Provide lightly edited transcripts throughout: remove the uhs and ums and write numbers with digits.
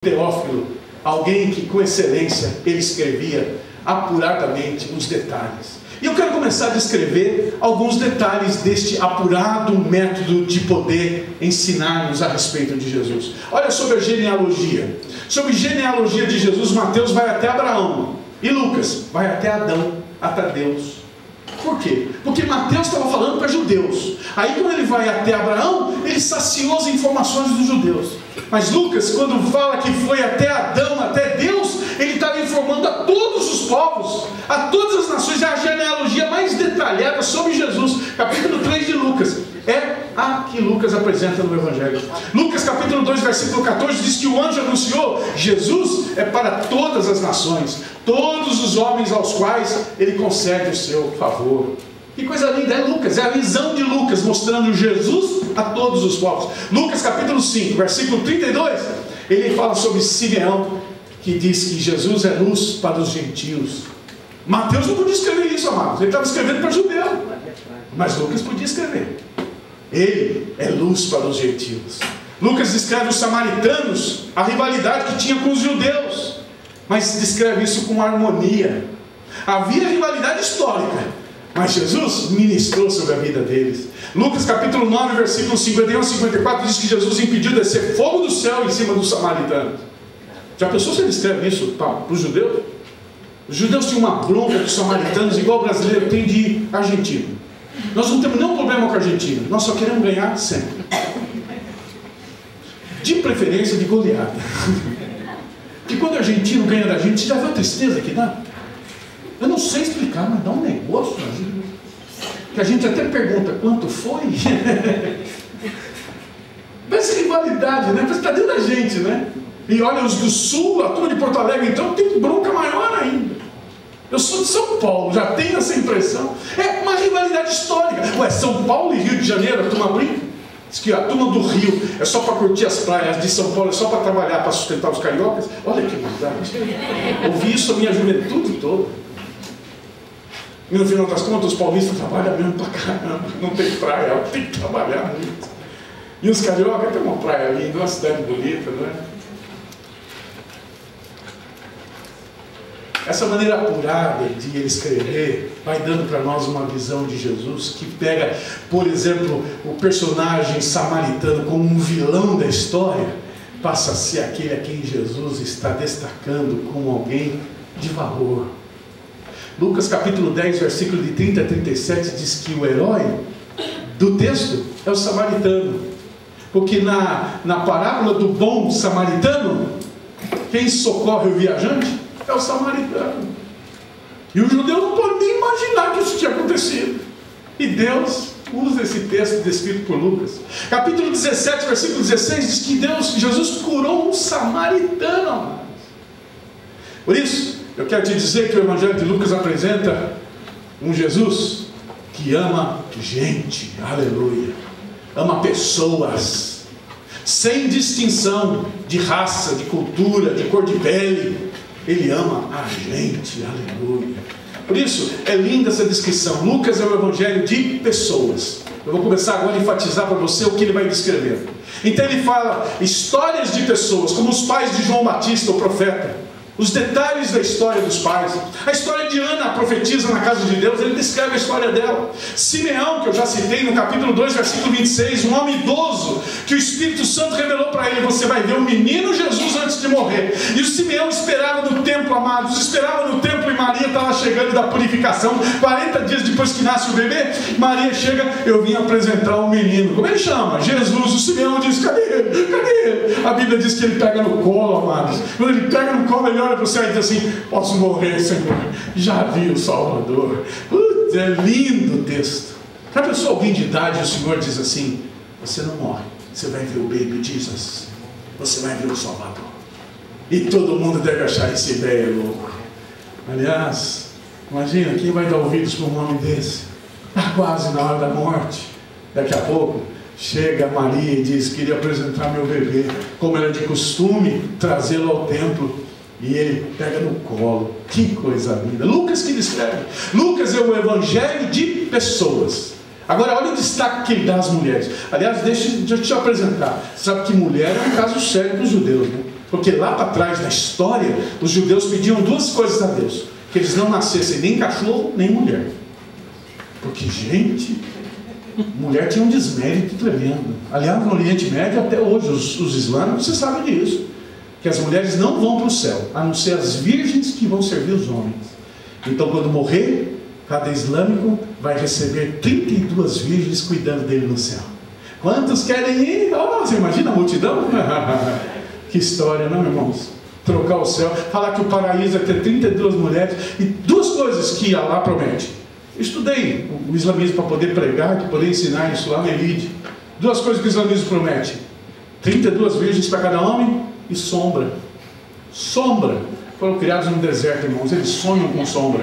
Teófilo, alguém que com excelência ele escrevia apuradamente os detalhes. E eu quero começar a descrever alguns detalhes deste apurado método de poder ensinar-nos a respeito de Jesus. Olha sobre a genealogia. Sobre a genealogia de Jesus, Mateus vai até Abraão e Lucas vai até Adão, até Deus. Por quê? Porque Mateus estava falando para judeus. Aí quando ele vai até Abraão, ele saciou as informações dos judeus. Mas Lucas, quando fala que foi até Adão, até Deus, ele estava informando a todos os povos, a todas as nações. É a genealogia mais detalhada sobre Jesus. Capítulo 3 de Lucas é a que Lucas apresenta no Evangelho. Lucas capítulo 2, versículo 14 diz que o anjo anunciou: Jesus é para todas as nações, todos os homens aos quais ele concede o seu favor. Que coisa linda, é Lucas, é a visão de Lucas mostrando Jesus a todos os povos. Lucas capítulo 5, versículo 32, ele fala sobre Simeão, que diz que Jesus é luz para os gentios. Mateus não podia escrever isso, amados, ele estava escrevendo para judeu, mas Lucas podia escrever. Ele é luz para os gentios. Lucas descreve os samaritanos, a rivalidade que tinha com os judeus, mas descreve isso com harmonia. Havia rivalidade histórica, mas Jesus ministrou sobre a vida deles. Lucas capítulo 9, versículos 51 a 54 diz que Jesus impediu descer fogo do céu em cima dos samaritanos. Já pensou se ele escreve isso para os judeus? Os judeus tinham uma bronca dos samaritanos igual o brasileiro tem de argentino. Nós não temos nenhum problema com a Argentina, nós só queremos ganhar sempre, de preferência de goleada. Porque quando o argentino ganha da gente, você já viu a tristeza que dá? Eu não sei explicar, mas dá um negócio que a gente até pergunta quanto foi. Parece rivalidade, né? Parece que está dentro da gente, né? E olha, os do Sul, a turma de Porto Alegre, então tem bronca maior ainda. Eu sou de São Paulo, já tenho essa impressão. É uma rivalidade histórica. Ué, São Paulo e Rio de Janeiro, a turma brinca. Diz que a turma do Rio é só para curtir as praias, de São Paulo é só para trabalhar, para sustentar os cariocas. Olha que verdade. Ouvi isso a minha juventude toda. E no final das contas, os paulistas trabalham mesmo pra caramba. Não tem praia, tem que trabalhar muito. E os cariocas tem uma praia linda, uma cidade bonita, não é? Essa maneira apurada de ele escrever vai dando para nós uma visão de Jesus que pega, por exemplo, o personagem samaritano como um vilão da história, passa a ser aquele a quem Jesus está destacando como alguém de valor. Lucas capítulo 10, versículo de 30 a 37 diz que o herói do texto é o samaritano. Porque na parábola do bom samaritano, quem socorre o viajante é o samaritano. E o judeu não pode nem imaginar que isso tinha acontecido. E Deus usa esse texto descrito por Lucas. Capítulo 17, versículo 16 diz que Jesus curou um samaritano, amados. Por isso, eu quero te dizer que o Evangelho de Lucas apresenta um Jesus que ama gente, aleluia, ama pessoas, sem distinção de raça, de cultura, de cor de pele. Ele ama a gente, aleluia. Por isso, é linda essa descrição. Lucas é o Evangelho de pessoas. Eu vou começar agora a enfatizar para você o que ele vai descrever. Então ele fala histórias de pessoas, como os pais de João Batista, o profeta. Os detalhes da história dos pais. A história de Ana, a profetisa na casa de Deus, ele descreve a história dela. Simeão, que eu já citei no capítulo 2, versículo 26, um homem idoso, que o Espírito Santo revelou para ele: você vai ver o menino Jesus antes de morrer. E o Simeão esperava no templo, amados, esperava no templo, e Maria estava chegando da purificação, 40 dias depois que nasce o bebê. Maria chega: eu vim apresentar o menino. Como ele chama? Jesus. O Simeão diz: cadê ele? Cadê ele? A Bíblia diz que ele pega no colo, amados. Quando ele pega no colo, ele olha para você e diz assim: posso morrer, Senhor, já vi o Salvador. É lindo o texto. Já pensou alguém de idade e o Senhor diz assim: você não morre, você vai ver o baby Jesus, você vai ver o Salvador. E todo mundo deve achar essa ideia louca. Aliás, imagina, quem vai dar ouvidos para um homem desse? Está quase na hora da morte. Daqui a pouco chega Maria e diz: queria apresentar meu bebê, como era de costume, trazê-lo ao templo. E ele pega no colo. Que coisa linda. Lucas que descreve. Lucas é o Evangelho de pessoas. Agora olha o destaque que ele dá às mulheres. Aliás, deixa eu te apresentar. Você sabe que mulher é um caso sério para os judeus, né? Porque lá para trás, na história, os judeus pediam duas coisas a Deus: que eles não nascessem nem cachorro, nem mulher. Porque, gente, mulher tinha um desmérito tremendo. Aliás, no Oriente Médio, até hoje, os islâmicos, você sabe disso, que as mulheres não vão para o céu, a não ser as virgens que vão servir os homens. Então, quando morrer, cada islâmico vai receber 32 virgens cuidando dele no céu. Quantos querem ir? Oh, você imagina a multidão? Que história, não, irmãos? Trocar o céu, falar que o paraíso é ter 32 mulheres. E duas coisas que Allah promete. Estudei o islamismo para poder pregar, para poder ensinar isso lá na Elite. Duas coisas que o islamismo promete: 32 virgens para cada homem e sombra. Sombra. Foram criados no deserto, irmãos. Eles sonham com sombra.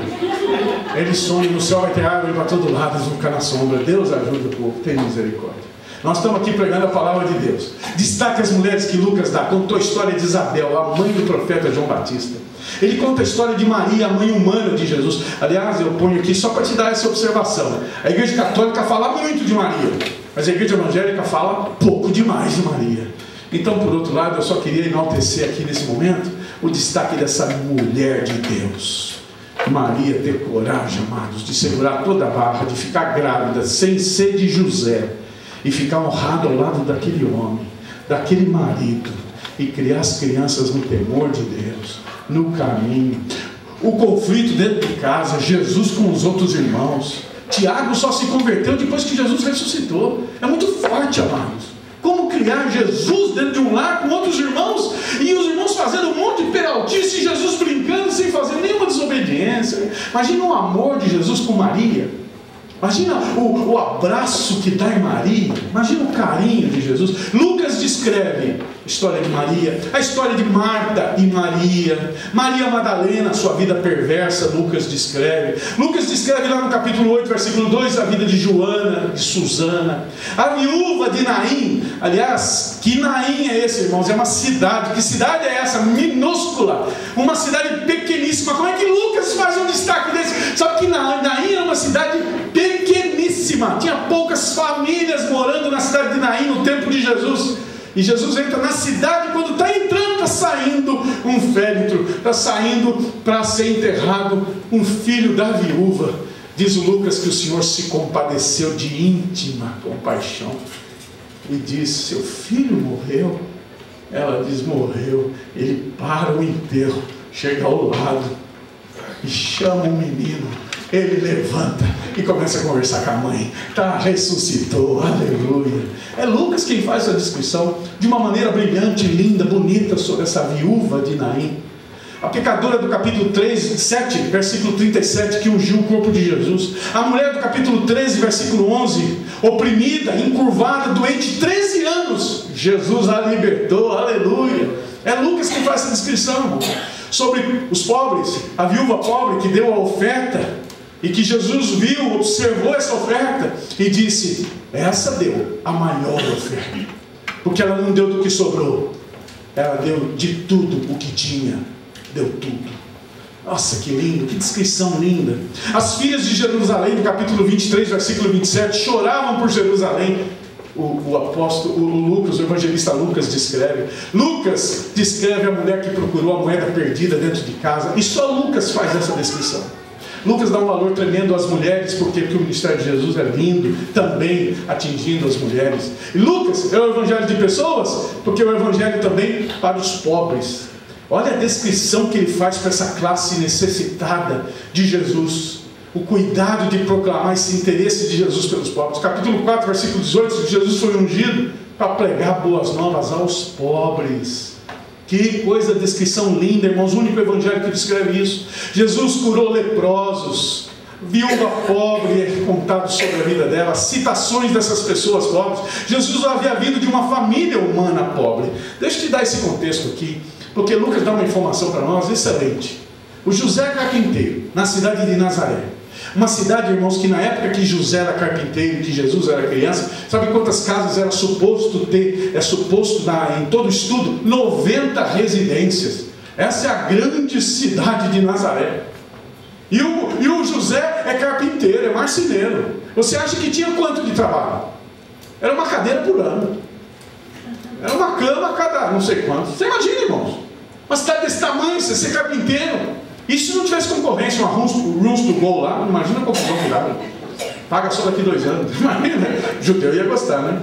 Eles sonham, no céu vai ter árvore para todo lado, eles vão ficar na sombra. Deus ajuda o povo, tem misericórdia. Nós estamos aqui pregando a palavra de Deus. Destaque as mulheres que Lucas dá. Contou a história de Isabel, a mãe do profeta João Batista. Ele conta a história de Maria, a mãe humana de Jesus. Aliás, eu ponho aqui só para te dar essa observação. A igreja católica fala muito de Maria, mas a igreja evangélica fala pouco demais de Maria. Então, por outro lado, eu só queria enaltecer aqui nesse momento o destaque dessa mulher de Deus. Maria ter coragem, amados, de segurar toda a barra, de ficar grávida sem ser de José, e ficar honrado ao lado daquele homem, daquele marido, e criar as crianças no temor de Deus, no caminho. O conflito dentro de casa, Jesus com os outros irmãos. Tiago só se converteu depois que Jesus ressuscitou. É muito forte, amados. Como criar Jesus dentro de um lar com outros irmãos, e os irmãos fazendo um monte de peraltice, e Jesus brincando sem fazer nenhuma desobediência. Imagina o amor de Jesus com Maria. Imagina o abraço que dá em Maria. Imagina o carinho de Jesus. Lucas descreve a história de Maria, a história de Marta e Maria, Maria Madalena, sua vida perversa. Lucas descreve lá no capítulo 8, versículo 2, a vida de Joana, de Susana, a viúva de Naim. Aliás, que Naim é esse, irmãos? É uma cidade. Que cidade é essa? Minúscula, uma cidade pequeníssima. Como é que Lucas faz um destaque desse? Sabe que Naim é uma cidade pequeníssima, tinha poucas famílias morando na cidade de Naim no tempo de Jesus. E Jesus entra na cidade, quando está entrando, está saindo um féretro, está saindo para ser enterrado um filho da viúva. Diz o Lucas que o Senhor se compadeceu de íntima compaixão e diz: seu filho morreu? Ela diz: morreu. Ele para o enterro, chega ao lado e chama o menino. Ele levanta e começa a conversar com a mãe. Ressuscitou, aleluia. É Lucas quem faz essa descrição de uma maneira brilhante, linda, bonita, sobre essa viúva de Naim, a pecadora do capítulo 7, versículo 37, que ungiu o corpo de Jesus. A mulher do capítulo 13, versículo 11, oprimida, encurvada, doente, 13 anos. Jesus a libertou, aleluia. É Lucas quem faz essa descrição sobre os pobres, a viúva pobre que deu a oferta, e que Jesus viu, observou essa oferta e disse: essa deu a maior oferta, porque ela não deu do que sobrou, ela deu de tudo o que tinha, deu tudo. Nossa, que lindo, que descrição linda. As filhas de Jerusalém, no capítulo 23, versículo 27, choravam por Jerusalém. O apóstolo, o Lucas, o evangelista Lucas descreve. Lucas descreve a mulher que procurou a moeda perdida dentro de casa, e só Lucas faz essa descrição. Lucas dá um valor tremendo às mulheres, porque o ministério de Jesus é lindo, também atingindo as mulheres. E Lucas é o evangelho de pessoas, porque é o evangelho também para os pobres. Olha a descrição que ele faz para essa classe necessitada de Jesus. O cuidado de proclamar esse interesse de Jesus pelos pobres. Capítulo 4, versículo 18, Jesus foi ungido para pregar boas novas aos pobres. Que coisa, descrição linda, irmãos. O único evangelho que descreve isso. Jesus curou leprosos, viúva pobre, é contado sobre a vida dela, citações dessas pessoas pobres. Jesus havia vindo de uma família humana pobre. Deixa eu te dar esse contexto aqui, porque Lucas dá uma informação para nós excelente. O José carpinteiro, na cidade de Nazaré, uma cidade, irmãos, que na época que José era carpinteiro, que Jesus era criança, sabe quantas casas era suposto ter? É suposto dar, em todo estudo, 90 residências. Essa é a grande cidade de Nazaré. E o José é carpinteiro, é marceneiro. Você acha que tinha quanto de trabalho? Era uma cadeira por ano. Era uma cama a cada não sei quanto. Você imagina, irmãos? Uma cidade desse tamanho, você ser carpinteiro. E se não tivesse concorrência, uma rules to go lá, imagina a confusão que dá. Paga só daqui 2 anos. Imagina, judeu ia gostar, né?